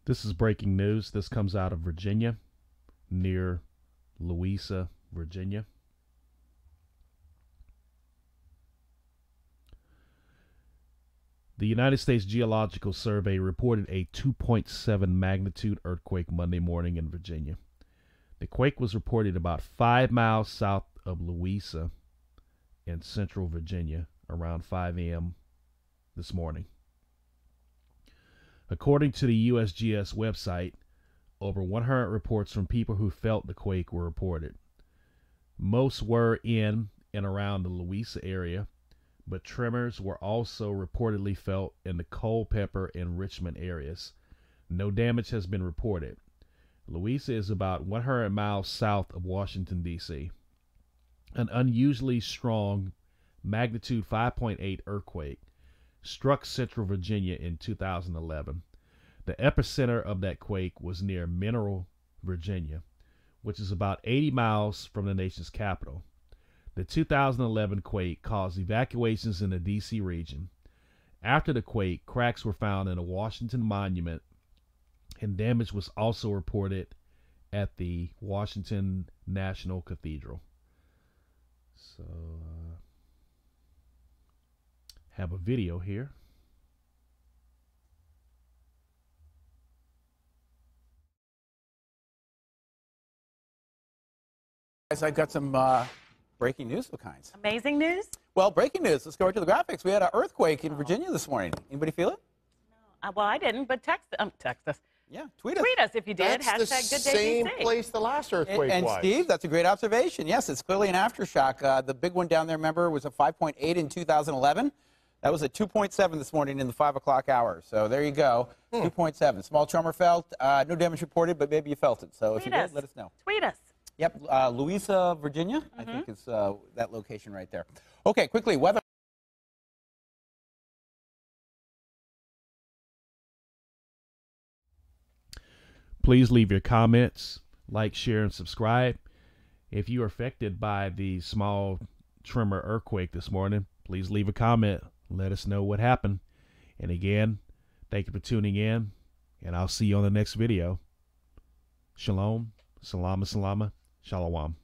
This is breaking news. This comes out of Virginia, near Louisa, Virginia. The United States Geological Survey reported a 2.7 magnitude earthquake Monday morning in Virginia. The quake was reported about 5 miles south of Louisa in central Virginia around 5 a.m. this morning. According to the USGS website, over 100 reports from people who felt the quake were reported. Most were in and around the Louisa area, but tremors were also reportedly felt in the Culpeper and Richmond areas. No damage has been reported. Louisa is about 100 miles south of Washington, D.C. An unusually strong magnitude 5.8 earthquake struck central Virginia in 2011. The epicenter of that quake was near Mineral, Virginia, which is about 80 miles from the nation's capital. The 2011 quake caused evacuations in the D.C. region. After the quake, cracks were found in a Washington monument, and damage was also reported at the Washington National Cathedral. So, have a video here. Guys, I've got some breaking news of kinds. Amazing news? Well, breaking news. Let's go right to the graphics. We had an earthquake in Virginia this morning. Anybody feel it? No. Well, I didn't, but text us. Yeah, tweet us. Tweet us if you did. That's Hashtag the Good Day same DC. place the last earthquake And was. Steve, that's a great observation. Yes, it's clearly an aftershock. The big one down there, remember, was a 5.8 in 2011. That was a 2.7 this morning in the 5 o'clock hour. So there you go, 2.7. Small tremor felt. No damage reported, but maybe you felt it. So if you did, let us know. Tweet us. Yep, Louisa, Virginia, I think is that location right there. Okay, quickly, weather. Please leave your comments, like, share, and subscribe. If you are affected by the small tremor earthquake this morning, please leave a comment. Let us know what happened. And again, thank you for tuning in, and I'll see you on the next video. Shalom, salama, salama, shalom.